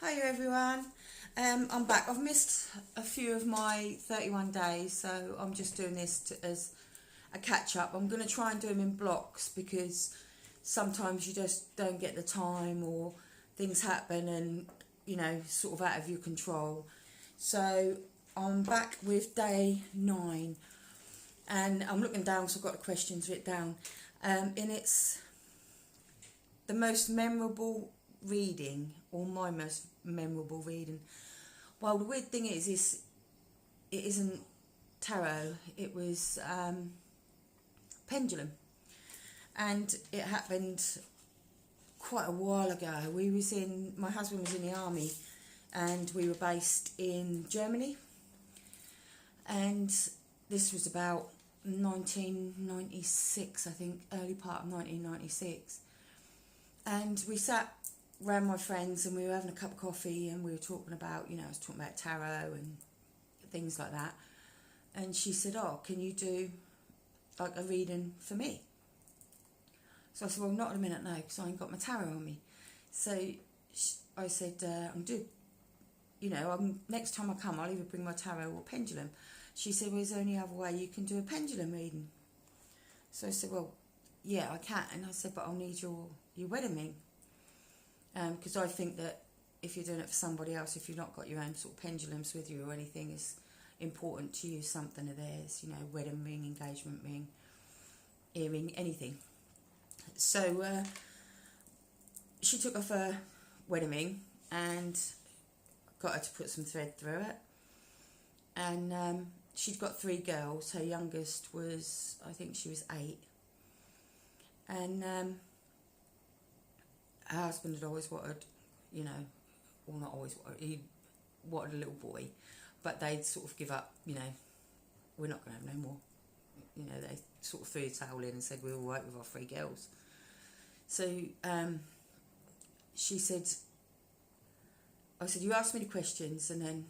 Hi everyone, I'm back. I've missed a few of my 31 days, so I'm just doing this as a catch up. I'm going to try and do them in blocks because sometimes you just don't get the time or things happen and, sort of out of your control. So I'm back with day 9 and I'm looking down, so I've got the questions written down. And it's the most memorable reading, or my most memorable reading. Well, the weird thing is it isn't tarot. It was pendulum, and it happened quite a while ago. My husband was in the army, and we were based in Germany, and this was about 1996, I think, early part of 1996. And we sat around my friends and we were having a cup of coffee and we were talking about, I was talking about tarot and things like that. And she said, oh, can you do like a reading for me? So I said, well, not in a minute, no, because I ain't got my tarot on me. So I said, I'm due. Next time I come, I'll either bring my tarot or pendulum. She said, well, there's only other way you can do a pendulum reading. So I said, well, yeah, I can. And I said, but I'll need your wedding ring. Because I think that if you're doing it for somebody else, if you've not got your own sort of pendulums with you or anything, it's important to use something of theirs, wedding ring, engagement ring, earring, anything. So she took off her wedding ring and got her to put some thread through it. And she'd got 3 girls. Her youngest was, I think she was 8. And her husband had always wanted, well, not always wanted, he wanted a little boy, but they'd sort of give up, we're not going to have no more. They sort of threw the towel in and said, we're all right with our 3 girls. So she said, I said, you ask me the questions and then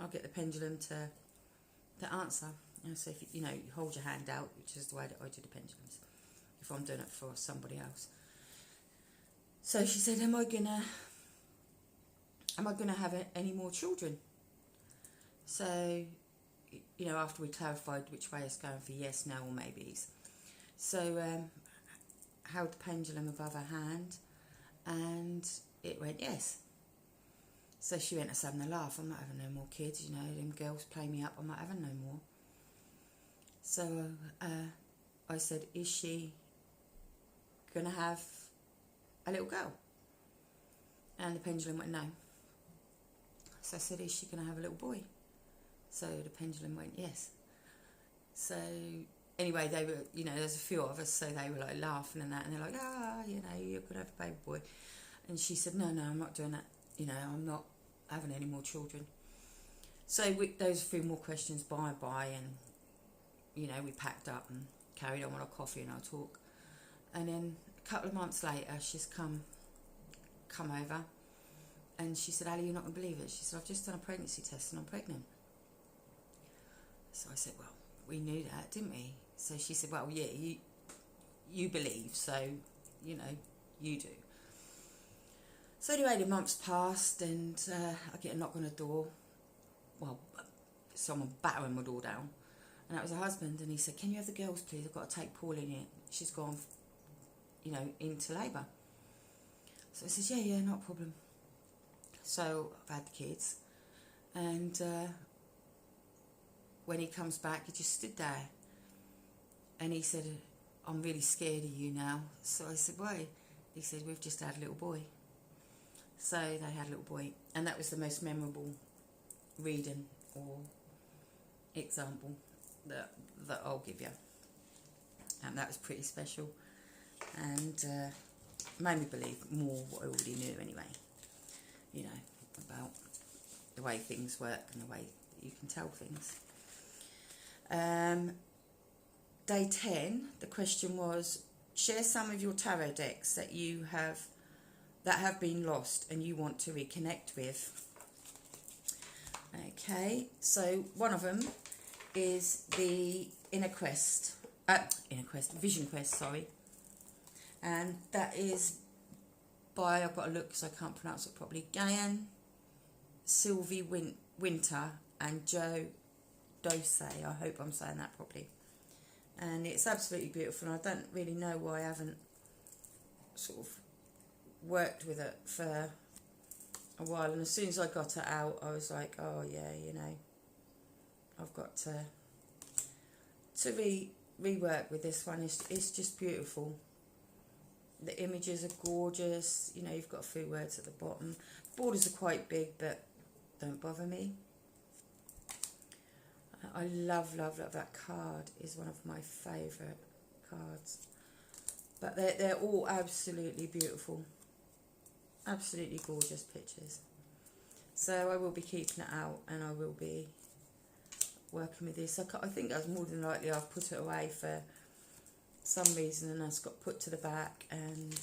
I'll get the pendulum to answer. And so, if you hold your hand out, which is the way that I do the pendulums, if I'm doing it for somebody else. So she said, am I gonna have any more children? So, after we clarified which way it's going for yes, no, or maybes. So held the pendulum above her hand and it went yes. So she went, I was having a laugh, I'm not having no more kids, them girls play me up, I'm not having no more. So I said, is she going to have a little girl? And the pendulum went no. So I said, is she going to have a little boy? So the pendulum went yes. So anyway, they were, there's a few of us, so they were like laughing and that, and they're like, you're going to have a baby boy. And she said, no, I'm not doing that. I'm not having any more children. So there was a few more questions by, and we packed up and carried on with our coffee and our talk. And then a couple of months later, she's come over, and she said, Ali, you're not going to believe it. She said, I've just done a pregnancy test and I'm pregnant. So I said, well, we knew that, didn't we? So she said, well, yeah, you believe, so, you do. So anyway, the months passed and I get a knock on the door. Well, someone battering my door down. And that was her husband, and he said, can you have the girls, please? I've got to take Pauline in. She's gone, into labour. So I said, yeah, not a problem. So I've had the kids. And when he comes back, he just stood there. And he said, I'm really scared of you now. So I said, why? He said, we've just had a little boy. So they had a little boy. And that was the most memorable reading or example that I'll give you. And that was pretty special. And made me believe more what I already knew anyway. About the way things work and the way you can tell things. Day 10, the question was, share some of your tarot decks that have been lost and you want to reconnect with. Okay, so one of them is the Vision Quest, sorry. And that is by, I've got to look because I can't pronounce it properly, Gayan, Sylvie Winter and Joe Dose. I hope I'm saying that properly. And it's absolutely beautiful, and I don't really know why I haven't sort of worked with it for a while. And as soon as I got it out, I was like, oh yeah, you know, I've got to rework with this one. It's just beautiful. The images are gorgeous. You know, you've got a few words at the bottom. Borders are quite big, but don't bother me. I love that card. Is one of my favourite cards. But they're all absolutely beautiful. Absolutely gorgeous pictures. So I will be keeping it out, and I will be working with this. I think that's more than likely I've put it away for some reason, and it's got put to the back and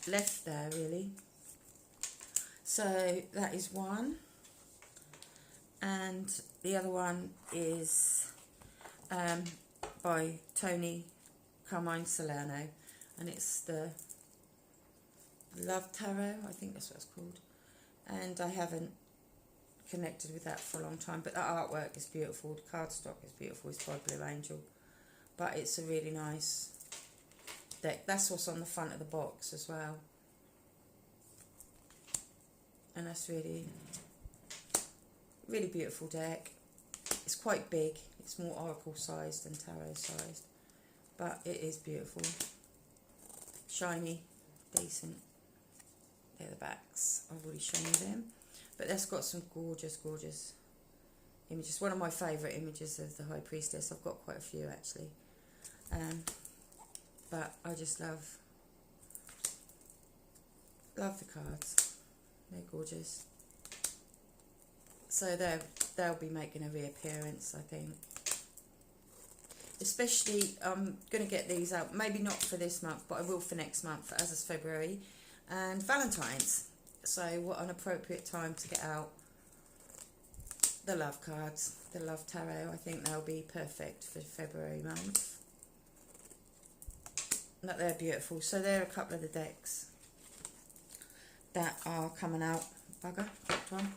left there really. So that is one, and the other one is by Tony Carmine Salerno, and it's the Love Tarot, I think that's what it's called, and I haven't connected with that for a long time, but that artwork is beautiful, the cardstock is beautiful, it's by Blue Angel, but it's a really nice deck. That's what's on the front of the box as well, and that's really beautiful deck. It's quite big, it's more oracle sized than tarot sized, but it is beautiful, shiny, decent. They're the backs, I've already shown you them, but that's got some gorgeous images. One of my favourite images of the High Priestess. I've got quite a few actually, but I just love the cards. They're gorgeous. So they'll be making a reappearance, I think. Especially, I'm going to get these out, maybe not for this month, but I will for next month, as is February, and Valentine's. So what an appropriate time to get out the love cards, the Love Tarot. I think they'll be perfect for February month. But they're beautiful. So there are a couple of the decks that are coming out. Bugger, dropped one.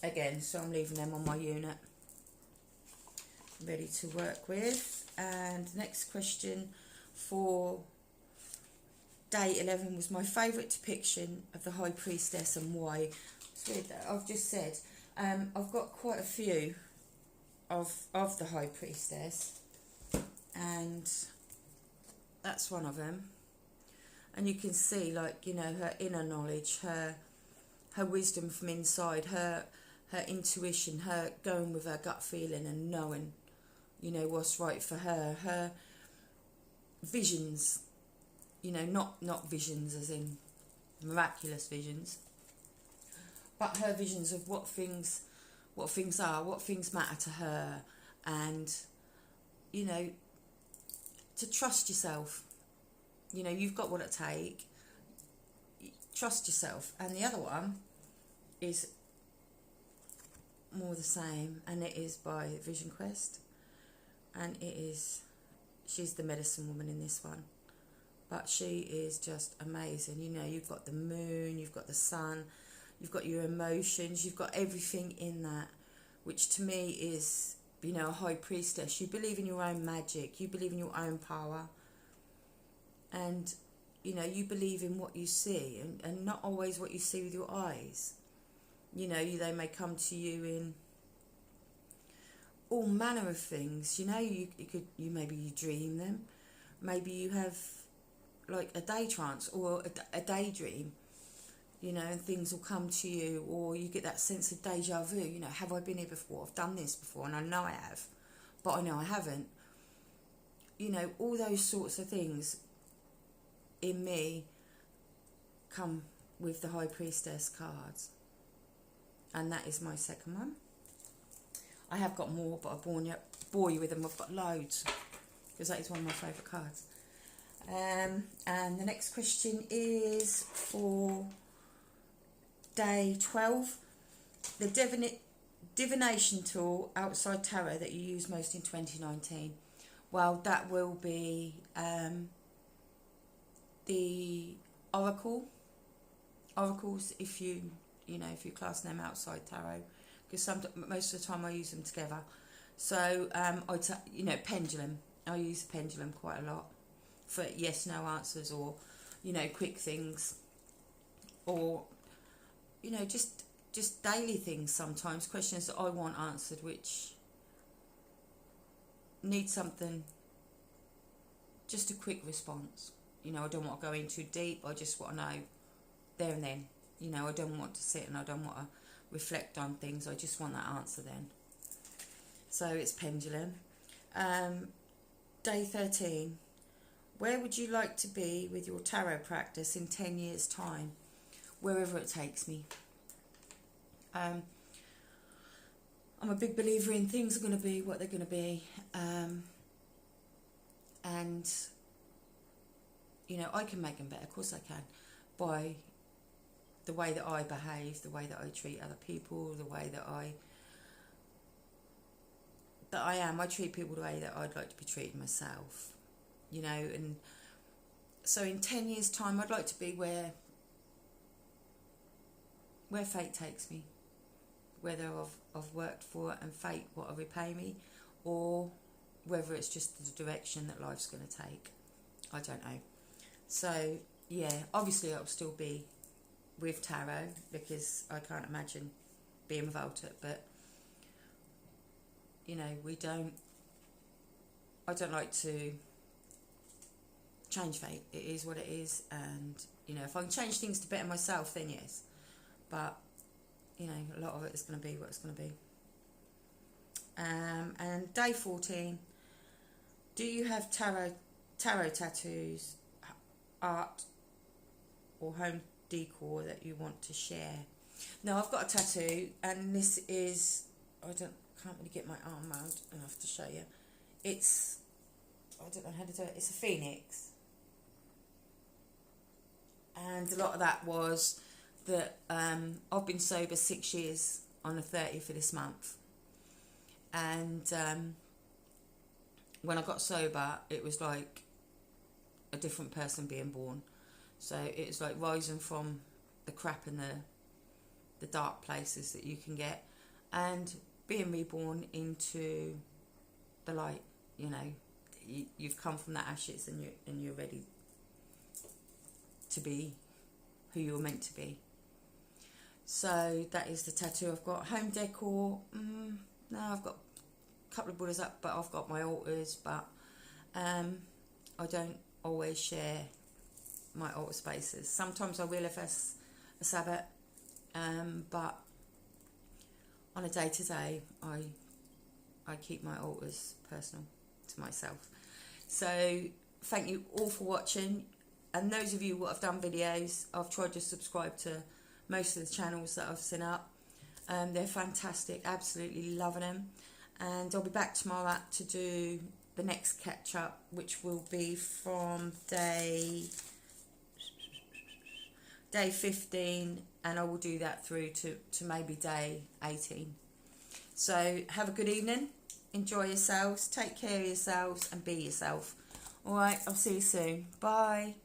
Again, so I'm leaving them on my unit, ready to work with. And next question for day 11 was my favourite depiction of the High Priestess and why. It's weird that I've just said I've got quite a few of the High Priestess, and that's one of them. And you can see, like, you know, her inner knowledge, her wisdom from inside, her intuition, her going with her gut feeling and knowing, you know, what's right for her. Her visions, you know, not visions as in miraculous visions, but her visions of what things are, what things matter to her, and, you know, to trust yourself. You know, you've got what it takes. Trust yourself. And the other one is more the same, and it is by Vision Quest, and she's the medicine woman in this one, but she is just amazing. You know, you've got the moon, you've got the sun, you've got your emotions, you've got everything in that, which to me is, you know, a High Priestess. You believe in your own magic, you believe in your own power, and, you know, you believe in what you see, and not always what you see with your eyes. You know, they may come to you in all manner of things. You know, you maybe you dream them, maybe you have like a day trance or a daydream, you know, and things will come to you, or you get that sense of deja vu. You know, have I been here before? I've done this before, and I know I have, but I know I haven't. You know, all those sorts of things in me come with the High Priestess cards, and that is my second one. I have got more, but I bore you with them. I've got loads because that is one of my favourite cards. And the next question is for day 12. The divination tool outside tarot that you use most in 2019. Well, that will be the oracles, if you if you class them outside tarot, because most of the time I use them together. So pendulum. I use the pendulum quite a lot for yes no answers, or quick things, or just daily things, sometimes questions that I want answered which need something, just a quick response. I don't want to go in too deep. I just want to know there and then. I don't want to sit and I don't want to reflect on things. I just want that answer then. So it's pendulum. Day 13. Where would you like to be with your tarot practice in 10 years' time? Wherever it takes me. I'm a big believer in things are going to be what they're going to be. And, I can make them better. Of course I can. By the way that I behave, the way that I treat other people, the way that I am. I treat people the way that I'd like to be treated myself. And so in 10 years' time, I'd like to be where fate takes me. Whether I've worked for it and fate what will repay me, or whether it's just the direction that life's going to take. I don't know. So, yeah, obviously I'll still be with tarot, because I can't imagine being without it, but I don't like to change fate. It is what it is, and if I can change things to better myself, then yes, but a lot of it is going to be what it's going to be. And day 14, do you have tarot tattoos, art or home decor that you want to share? No, I've got a tattoo, and this is, can't really get my arm around, I have to show you. It's, I don't know how to do it, it's a phoenix. And a lot of that was that I've been sober 6 years on the 30th of this month. And when I got sober, it was like a different person being born. So it was like rising from the crap and the dark places that you can get, and being reborn into the light. You've come from the ashes, and you're ready to be who you're meant to be. So that is the tattoo I've got. Home decor, no, I've got a couple of Buddhas up, but I've got my altars, but I don't always share my altar spaces. Sometimes I will if it's a Sabbath, but on a day-to-day, I keep my altars personal to myself. So thank you all for watching, and those of you who have done videos, I've tried to subscribe to most of the channels that I've seen up. They're fantastic, absolutely loving them, and I'll be back tomorrow to do the next catch up, which will be from day 15, and I will do that through to maybe day 18. So have a good evening, enjoy yourselves, take care of yourselves, and be yourself. Alright, I'll see you soon. Bye.